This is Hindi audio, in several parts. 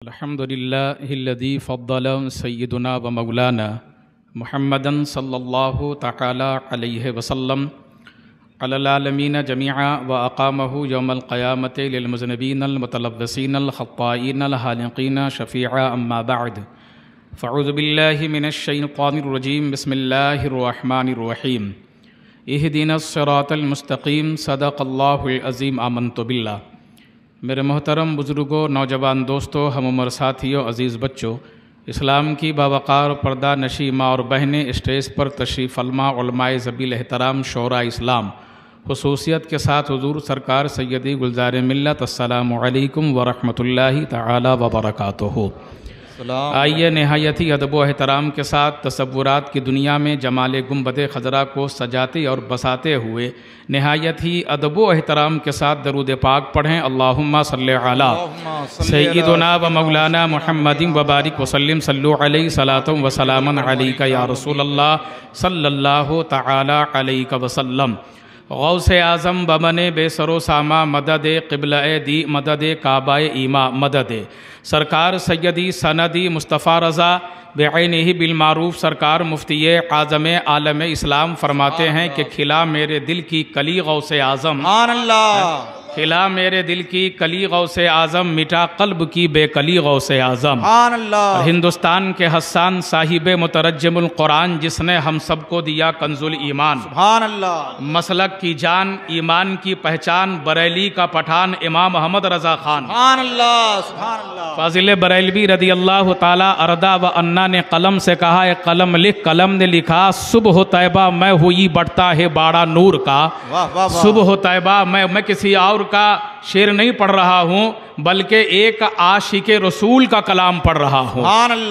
अल्हम्दुलिल्लाहिल्लज़ी फ़द्दल सय्यदुना व मौलाना मुहम्मदन सल्लल्लाहु तआला अलैहि वसल्लम अलल आलमीन जमीआ व अक़ामहु यौमल क़यामति लिल मुज़निबीनल मुतलव्वसीनल ख़त्ताईनल हालिक़ीन शफ़ीआ अम्मा बअद फ़अऊज़ु बिल्लाहि मिनश शैतानिर रजीम बिस्मिल्लाहिर रहमानिर रहीम इहदिनस सिरातल मुस्तक़ीम सदक़ल्लाहुल अज़ीम आमन्तु बिल्लाह। मेरे मोहतरम बुज़ुर्गों, नौजवान दोस्तों, हम उम्र साथियों, अज़ीज़ बच्चों, इस्लाम की बावक़ार पर्दा नशी माँ और बहनें, स्टेज पर तशरीफ़ फरमा उलमाए ज़बील एहतराम शोरा इस्लाम, खुसूसियत के साथ हुज़ूर सरकार सैयदी गुलज़ार मिल्लत अस्सलामु अलैकुम व रहमतुल्लाहि तआला व बरकातुहू। आइए नहायत ही अदब व एहतराम के साथ तसव्वुरात की दुनिया में जमाल गुंबद खजरा को सजाते और बसाते हुए नहायत ही अदब व एहतराम के साथ दरूद पाक पढ़ें। अल्लाहुम्मा सल्लि अला सय्यिदुना व मौलाना मुहम्मदिन व बारिक वसल्लिम सल्लु अलैहि सलातुम व सलामन अलैका या रसूलल्लाह सल्लल्लाहु तआला अलैहि वसल्लम। गौसे आज़म बमने बेसरो सामा मदद क़िबला दी मदद काबाए ईमा मदद सरकार सैयदी सनदी मुस्तफ़ा रज़ा बेअैनिही बिलमारूफ सरकार मुफ्ती आज़म आलम इस्लाम फरमाते हैं कि खिला मेरे दिल की कली गौसे आज़म, खिला मेरे दिल की कली गौसे आज़म, मिटा कल्ब की बेकली गौसे आज़म। हिंदुस्तान के हस्सान साहिब मुतरज्जिमुल कुरान, जिसने हम सबको दिया कंजुल ईमान, मसलक की जान, ईमान की पहचान, बरेली का पठान इमाम अहमद रज़ा खान फाजिल बरेलवी रदी अल्लाह ताला अरदा व अन्ना ने कलम से कहा है, कलम लिख। कलम ने लिखा, सुबह तैबा मैं हुई बढ़ता है बाड़ा नूर का। सुबह तैबा मैं किसी और का शेर नहीं पढ़ रहा हूँ, बल्कि एक आशिक रसूल का कलाम पढ़ रहा हूँ।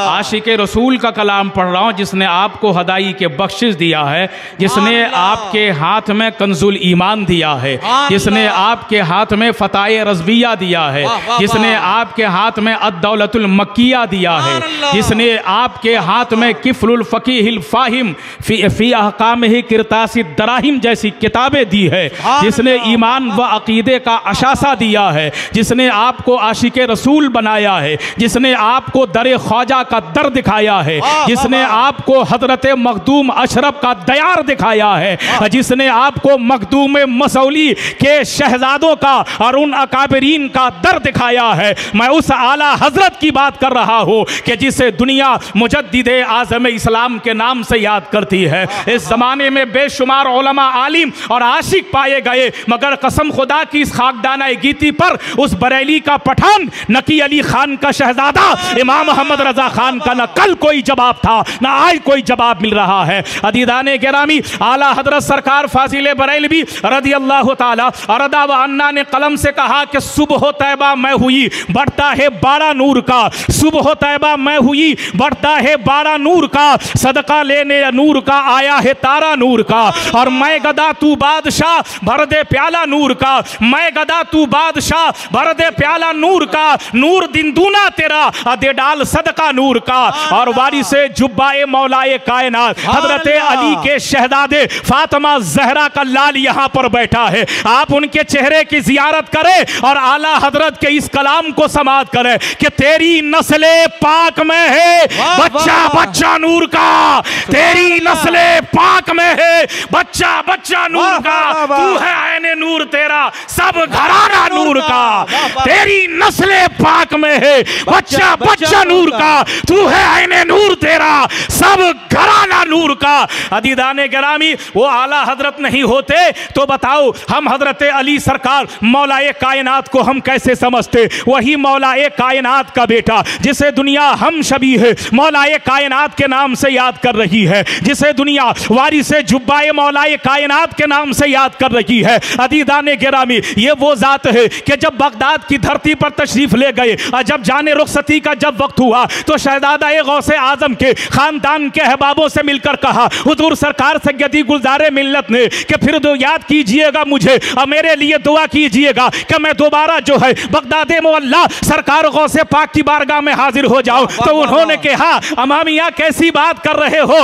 आशिक रसूल का कलाम पढ़ रहा हूँ, जिसने आपको हदाई के बख्शिश दिया है, जिसने आपके हाथ में कंजुल ईमान दिया है, जिसने आपके हाथ में फताए रज़विया दिया है, जिसने आपके हाथ में अद-दौलतुल मक्किया दिया है, जिसने आपके हाथ में किफ़लुल फ़क़ीहिल फ़ाहिम फ़ी अहकामिही किरतासिद दराहिम जैसी किताबें दी है, जिसने ईमान व अक़ीदे का अशासा दिया है, जिसने आपको आशिक रसूल बनाया है, जिसने आपको दर ख्वाजा का दर दिखाया है, जिसने आपको हजरत मखदूम अशरफ का दयार दिखाया है, जिसने आपको मखदूम मसौली के शहजादों का और उन अकाबरीन का दर दिखाया है। मैं उस आला हजरत की बात कर रहा हूँ कि जिसे दुनिया मुजद्दिद आज़म इस्लाम के नाम से याद करती है। इस ज़माने में बेशुमार उलमा आलिम और आशिक पाए गए, मगर कसम खुदा की इस खाकदाना गीती पर उस बरेली का पठान नकी अली खान का शहजादा इमाम अहमद रज़ा खान का न कल कोई जवाब था, न आज कोई जवाब मिल रहा है। अदीदाने गिरामी, आला हजरत सरकार फाजिल बरेलवी रदी अल्लाह ताला अरदा व अन्ना ने कलम से कहा कि सुबह तैबा मैं हुई बढ़ता है बाड़ा नूर का। सुबह तैबा मैं हुई बढ़ता है बाड़ा नूर का, सदका लेने नूर का आया है तारा नूर का। और मैं गदा तू बादशाह भर दे प्याला नूर का, मैं गदा तू बादशाह भर दे प्याला नूर का, नूर दिन दूना तेरा दे डाल सदका नूर का। और वारिसे जुब्बाए मौलाए कायनात हजरत अली के शहजादे फातिमा ज़हरा का लाल यहाँ पर बैठा है। आप उनके चेहरे की जियारत करें और आला हजरत के इस कलाम को समाअत करें कि तेरी नस्ले पाक में है बच्चा बच्चा नूर का, तेरी नस्ले पाक में है बच्चा बच्चा नूर का, तू है ऐने नूर तेरा सब घराना नूर का, तेरी नस्ले पाक में है बच्चा बच्चा नूर का, तू है ऐने नूर तेरा सब घराना नूर का। अदीदाने गिरामी, वो आला हजरत नहीं होते तो बताओ हम हजरत अली सरकार मौलाए कायनात को हम कैसे समझते। वही मौलाए कायनात का बेटा जिसे दुनिया हम शबी है मौलाए कायनात के नाम से याद कर रही है, जिसे दुनिया वारिसे जुब्बाए मौलाए कायनात के नाम से याद कर रही है। अदीदाने गिरामी, ये वो जात है कि जब बगदाद की धरती पर तशरीफ ले गए और जब जाने रुखसती का जब वक्त हुआ तो शहजादा गौसे आजम के खानदान के अहबाबों से मिलकर कहा, हुजूर सरकार सैयदी गुलज़ार मिल्लत ने कि फिर दो याद कीजिएगा मुझे और मेरे लिए दुआ कीजिएगा कि मैं दोबारा जो है बगदाद मोहल्ला सरकार गौसे पाक की बारगाह में हाजिर हो जाऊं। तो उन्होंने कहा, अमामिया कैसी बात कर रहे हो,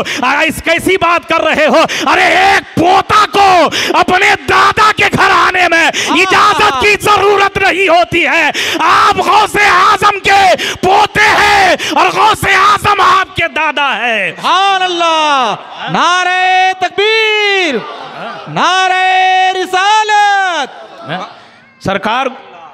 कैसी बात कर रहे हो, अरे एक पोता को अपने दादा के घर आने में इजाजत की जरूरत नहीं होती है। आप गौसे आजम के पोते हैं और गौसे आजम आपके दादा है। सुभान अल्लाह। नारे तकबीर, नारे रिसालत। सरकार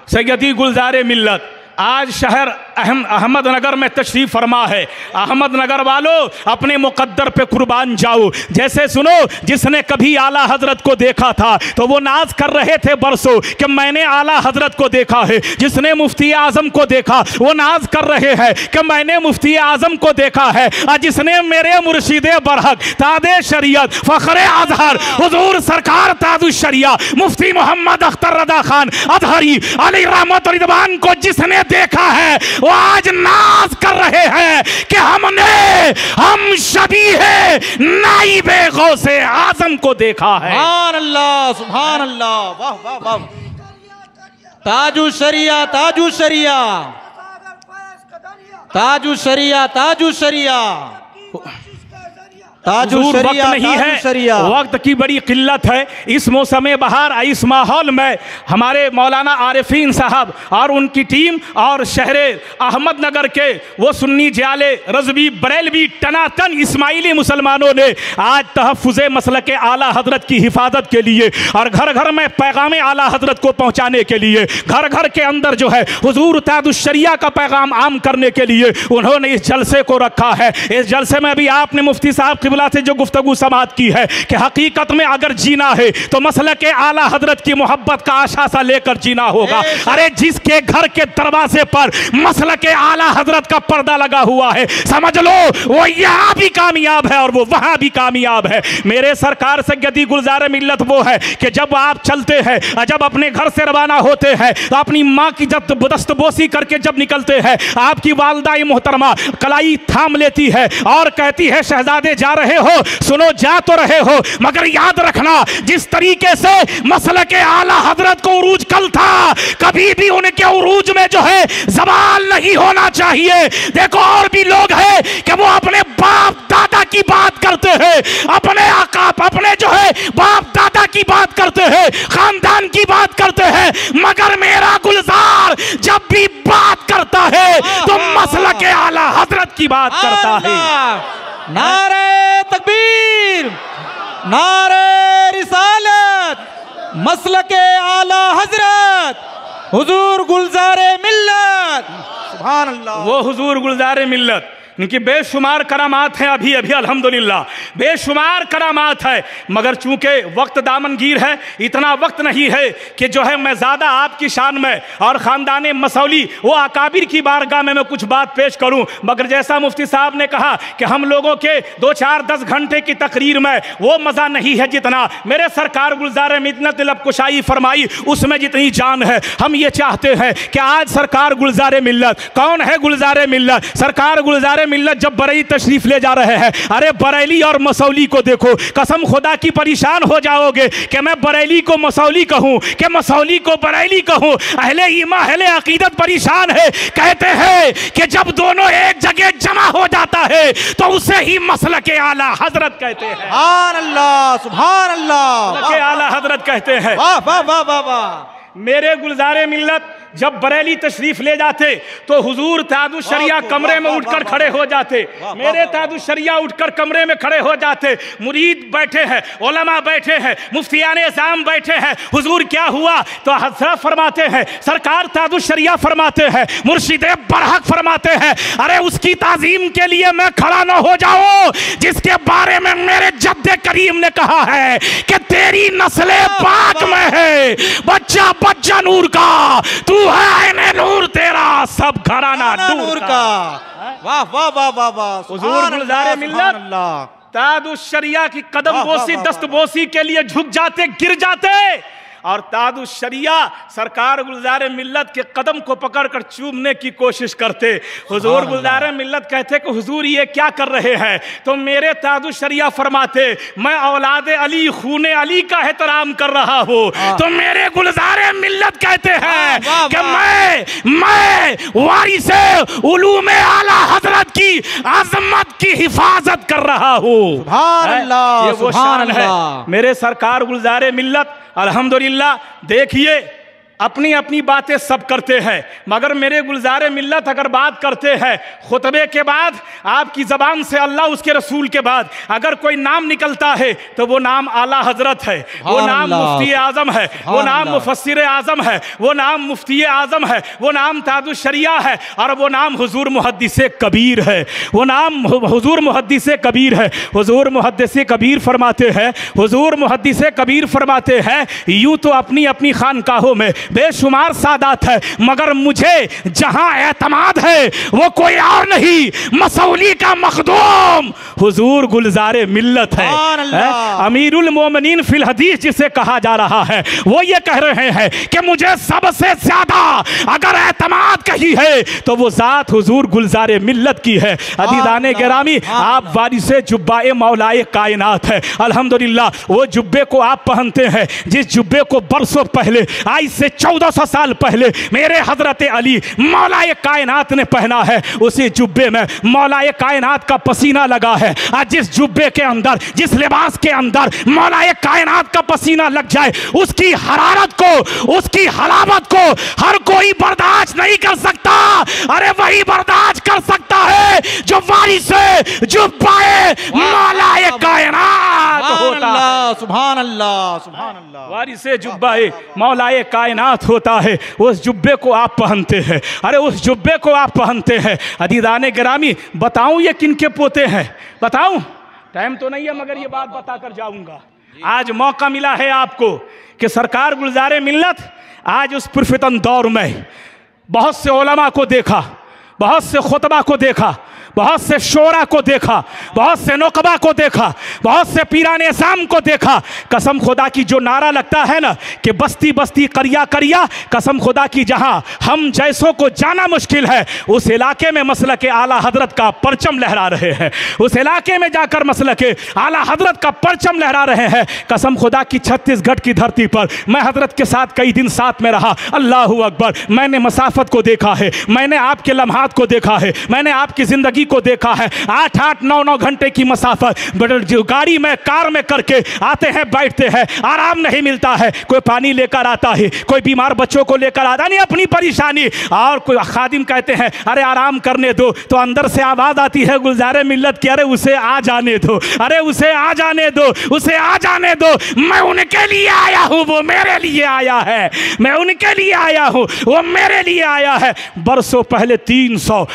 सैयदी गुलजारे मिल्लत आज शहर अहमदनगर में तशरीफ फरमा है। अहमदनगर वालों, अपने मुकद्दर पे कुर्बान जाओ। जैसे सुनो, जिसने कभी आला हजरत को देखा था तो वो नाज कर रहे थे बरसों कि मैंने आला हजरत को देखा है। जिसने मुफ्ती आजम को देखा वो नाज कर रहे हैं कि मैंने मुफ्ती आजम को देखा है। और जिसने मेरे मुर्शिदे बरहक तादे शरीयत फखरे अजहर हुजूर सरकार ताजुल शरिया मुफ्ती मोहम्मद अख्तर रजा खान अजहरी अली रहमत रिदवान को जिसने देखा है वो आज नाज कर रहे हैं कि हम शबी है नाइबे गौसे आजम को देखा है। सुभान अल्लाह, सुभान अल्लाह, वाह वाह वाह। ताजु शरिया, ताजु शरिया, ताजु शरिया, ताजु शरिया, वक्त नहीं है, वक्त की बड़ी किल्लत है। इस मौसम बहार, इस माहौल में हमारे मौलाना आरिफीन साहब और उनकी टीम और शहर अहमदनगर के वो सुन्नी जाले रज़वी बरेलवी टनाटन इस्माइली मुसलमानों ने आज तहफ़्फ़ुज़ मसलक आला हजरत की हिफाजत के लिए और घर घर में पैगाम आला हजरत को पहुँचाने के लिए, घर घर के अंदर जो है हुजूर ताजुश शरिया का पैगाम आम करने के लिए उन्होंने इस जलसे को रखा है। इस जलसे में भी आपने मुफ्ती साहब से जो गुफ्तगू समात की है कि हकीकत में अगर जीना है तो मसलक आला हजरत की मोहब्बत का आशासा लेकर जीना होगा। अरे जिसके घर के दरवाजे पर मसलक आला हजरत का पर्दा लगा हुआ है, समझ लो वो यहां भी कामयाब है और वो वहां भी कामयाब है। मेरे सरकार सैयदी गुलजार मिल्लत वो है कि जब आप चलते हैं, जब अपने घर से रवाना होते हैं तो अपनी माँ की जब दस्तबोसी करके जब निकलते हैं, आपकी वालदा मोहतरमा कलाई थाम लेती है और कहती है शहजादे जा रहे हो, सुनो जा तो रहे हो मगर याद रखना जिस तरीके से मसलक आला हजरत को उरूज कल था, कभी भी उनके उरूज में जो है ज़वाल नहीं होना चाहिए। देखो और भी लोग हैं कि वो अपने बाप दादा की बात करते हैं, अपने आकाप अपने जो है बाप दादा की बात करते हैं, खानदान की बात करते हैं, मगर मेरा गुलजार जब भी बात करता है तो मसलक आला हजरत की बात करता है। नारे तकबीर, नारे रिसालत, मसलके आला हजरत हुजूर गुलजारे मिल्लत। सुभान अल्लाह। वो हुजूर गुलजारे मिल्लत इनकी बेशुमार करामात हैं, अभी अभी अल्हम्दुलिल्लाह बेशुमार करामात है, मगर चूंकि वक्त दामनगीर है, इतना वक्त नहीं है कि जो है मैं ज़्यादा आपकी शान में और ख़ानदान मसौली वो अकाबिर की बारगाह में मैं कुछ बात पेश करूं। मगर जैसा मुफ्ती साहब ने कहा कि हम लोगों के 2-4-10 घंटे की तकरीर में वो मज़ा नहीं है जितना मेरे सरकार गुलजार मिन्नत लब कुशाई फरमाई उसमें जितनी जान है। हम ये चाहते हैं कि आज सरकार गुलजार मिल्लत, कौन है गुलजार मिल्लत? सरकार गुलजार मिल्लत जब बरेली तशरीफ ले जा रहे हैं, अरे बरेली और मसौली को देखो, कसम खुदा की परेशान हो जाओगे कि मैं बरेली को मसौली कहूं कि मसौली को बरेली कहूं। अहले ईमान अहले अकीदत परेशान है, कहते हैं कि जब दोनों एक जगह जमा हो जाता है तो उसे ही मसलक आला हजरत कहते हैं। सुभान अल्लाह, सुभान अल्लाह, मसलक आला हजरत कहते हैं। वाह वाह वाह वाह वाह। मेरे गुलजारे मिल्लत जब बरेली तशरीफ ले जाते तो हुजूर ताजुल शरिया कमरे में उठकर खड़े हो जाते, मेरे ताजुल शरिया उठकर कमरे में खड़े हो जाते, मुरीद बैठे हैं, उलमा बैठे हैं, मुफ्तियाने इज़ाम बैठे हैं, हुजूर क्या हुआ तो हज़रत फरमाते हैं, सरकार ताजुल शरिया फरमाते हैं, मुर्शिदे बरहक फरमाते हैं, अरे उसकी ताज़ीम के लिए मैं खड़ा न हो जाऊं जिसके बारे में मेरे जद्दे करीम ने कहा है कि तेरी नस्ले पाक में है, बच्चा बच्चा नूर का, तू है नूर तेरा सब घराना नूर का। वाह वाह वाह वाह वाह। हुजूर गुलजारे मिल्लत ताजुल शरिया की कदम बोसी दस्त बोसी के लिए झुक जाते, गिर जाते और ताजुल शरिया सरकार गुलजार मिल्लत के कदम को पकड़कर चूमने की कोशिश करते। हुजूर गुलजार मिल्लत कहते कि हुजूर ये क्या कर रहे हैं? तो मेरे ताजुल शरिया फरमाते मैं औलाद अली खूने अली का एहतराम कर रहा हूँ। तो मेरे गुलजार मिल्लत कहते हैं कि मैं वारिसे उलूम आला हजरत की अजमत की हिफाजत कर रहा हूँ। सुभान अल्लाह, ये वो शान है मेरे सरकार गुलजार मिल्लत। अल्हम्दुलिल्लाह देखिए अपनी अपनी बातें सब करते हैं, मगर मेरे गुलजारे मिल्लत अगर बात करते हैं खुतबे के बाद, आपकी ज़बान से अल्लाह उसके रसूल के बाद अगर कोई नाम निकलता है तो वो नाम आला हजरत है, वो नाम मुफ्ती आज़म है, वो नाम मुफस्सिर आज़म है, वो नाम मुफ्ती आज़म है, वो नाम ताजुश शरिया है, और वो नाम हुजूर मुहद्दिस कबीर है, वो नाम हुजूर मुहद्दिस कबीर है। हुजूर मुहद्दिस कबीर फरमाते हैं, हुजूर मुहद्दिस कबीर फरमाते हैं, यूं तो अपनी अपनी खानकाहों में बेशुमार सादात है, मगर मुझे जहां एतमाद है वो कोई और नहीं, मसौली का मखदूम हुजूर गुलजारे मिल्लत है। अमीरुल मोमिनीन फिल हदीस जिसे कहा जा रहा है, वो ये कह रहे हैं कि मुझे सबसे ज्यादा अगर एतमाद कही है तो वो जात हुजूर गुलजारे मिल्लत की है। अदीदाने गिरामी, आप वारिसे जुब्बाए मौलाए कायनात है। अल्हम्दुलिल्लाह, वो जुब्बे को आप पहनते हैं जिस जुब्बे को बरसों पहले, आज से 1400 साल पहले मेरे हजरत अली मौलाए कायनात ने पहना है। उसी जुब्बे में मौलाए कायनात का पसीना लगा है। आज जिस जुब्बे के अंदर, जिस लिबास के अंदर मौलाए कायनात का पसीना लग जाए, उसकी हरारत को, उसकी हलावत को हर कोई बर्दाश्त नहीं कर सकता। अरे वही बर्दाश्त कर सकता है जो वारिसे जुब्बाए मौलाए कायनात होता है। सुभान अल्लाह, सुभान अल्लाह। वारिसे जुब्बाए मौलाए कायनात होता है, उस जुब्बे को आप पहनते हैं। अरे उस जुब्बे को आप पहनते हैं। अदीदाने गिरामी, बताऊं ये किनके पोते हैं? बताऊं? टाइम तो नहीं है मगर ये बात बता कर जाऊंगा। आज मौका मिला है आपको कि सरकार गुलजारे मिल्लत आज उस पुरफितन दौर में बहुत से उलमा को देखा, बहुत से खुतबा को देखा, बहुत से शोरा को देखा, बहुत से नुकबा को देखा, बहुत से पीरान इस्लाम को देखा। कसम खुदा की जो नारा लगता है ना कि बस्ती बस्ती करिया करिया, कसम खुदा की जहां हम जैसों को जाना मुश्किल है, उस इलाके में मसलक आला हजरत का परचम लहरा रहे हैं। उस इलाके में जाकर मसलक आला हजरत का परचम लहरा रहे हैं। कसम खुदा की छत्तीसगढ़ की धरती पर मैं हजरत के साथ कई दिन साथ में रहा। अल्लाहू अकबर, मैंने मसाफत को देखा है, मैंने आपके लम्हात को देखा है, मैंने आपकी जिंदगी को देखा है। 8-8, 9-9 घंटे की मसाफत जो गाड़ी में, कार में करके आते हैं, बैठते हैं, आराम नहीं मिलता है। कोई पानी लेकर आता है, कोई बीमार बच्चों को लेकर आता नहीं, अपनी परेशानी। और कोई खादिम कहते हैं अरे आराम करने दो, तो अंदर से आवाज आती है गुलजारे मिल्लत की, अरे उसे आ जाने दो, अरे उसे आ जाने दो, उसे आ जाने दो। मैं उनके लिए आया हूं, वो मेरे लिए आया है। मैं उनके लिए आया हूं, वो मेरे लिए आया है। बरसों पहले 300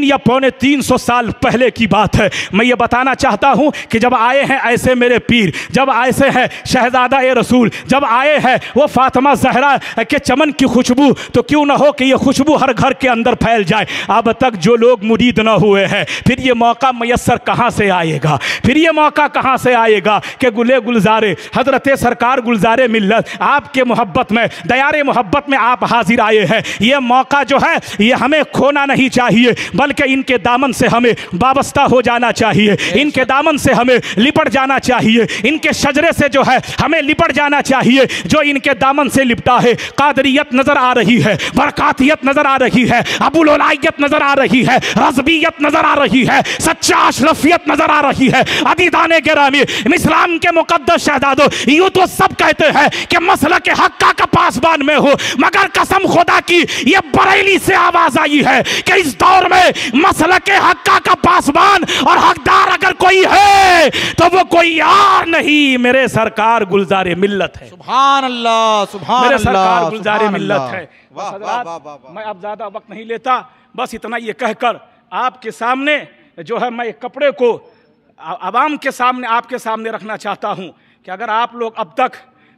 या पौने 300 साल पहले की बात है। मैं ये बताना चाहता हूं कि जब आए हैं ऐसे मेरे पीर, जब ऐसे हैं शहजादा ए रसूल, जब आए हैं वो फातिमा ज़हरा के चमन की खुशबू, तो क्यों ना हो कि ये खुशबू हर घर के अंदर फैल जाए। अब तक जो लोग मुरीद ना हुए हैं, फिर ये मौका मैसर कहां से आएगा? फिर ये मौका कहां से आएगा कि गुले गुलजारे हजरत सरकार गुलजारे मिल्लत आपके मोहब्बत में, दयारे मोहब्बत में आप हाजिर आए हैं। ये मौका जो है ये हमें खोना नहीं चाहिए, बल्कि इनके दामन से हमें वाबस्ता हो जाना चाहिए, इनके दामन से हमें लिपट जाना चाहिए, इनके शजरे से जो है हमें लिपट जाना चाहिए। जो इनके दामन से लिपटा है, कादरियत नजर आ रही है, बरकातियत नजर आ रही है, अबुलौलायत नजर आ रही है, रज़बियत नजर आ रही है, सच्चा अशरफियत नजर आ रही है। अदीदाने गिरामी, इस्लाम के मुकद्दस शहजादों, यूं तो सब कहते हैं कि मसलक हक्का का पासबान में हो, मगर कसम खुदा की ये बरेली से आवाज आई है कि इस दौर में मसलक हक्का का पासबान और हकदार अगर कोई है तो वो कोई और नहीं, मेरे सरकार गुलजारे मिल्लत है। सुभान अल्लाह, सुभान मेरे अल्लाह, सरकार गुलजारे मिल्लत है। वाह, बस वाह, हज़रात, वाह, वाह, वाह। मैं अब ज्यादा वक्त नहीं लेता, बस इतना ये कहकर आपके सामने जो है मैं कपड़े को आवाम के सामने, आपके सामने रखना चाहता हूं कि अगर आप लोग अब तक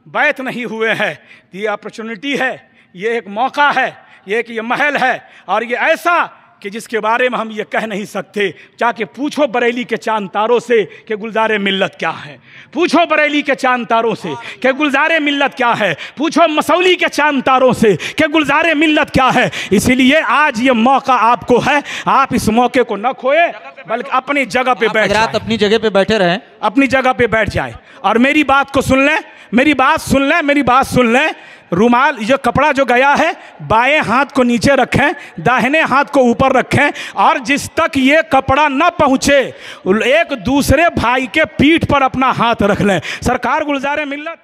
बैत नहीं हुए हैं तो ये अपॉर्चुनिटी है, ये एक मौका है, ये एक ये महल है, और ये ऐसा कि जिसके बारे में हम ये कह नहीं सकते। जाके पूछो बरेली के चांद तारों से कि गुलजारे मिल्लत क्या है, पूछो बरेली के चांद तारों से कि गुलजारे मिल्लत क्या है, पूछो मसौली के चांद तारों से कि गुलजारे मिल्लत क्या है। इसीलिए आज ये मौका आपको है, आप इस मौके को न खोए, बल्कि अपनी जगह पे बैठ जाए, अपनी जगह पे बैठे रहें, अपनी जगह पे बैठ जाए और मेरी बात को सुन लें, मेरी बात सुन लें, मेरी बात सुन लें। रुमाल, ये कपड़ा जो गया है, बाएं हाथ को नीचे रखें, दाहिने हाथ को ऊपर रखें, और जिस तक ये कपड़ा न पहुंचे एक दूसरे भाई के पीठ पर अपना हाथ रख लें। सरकार गुलजारे मिल्लत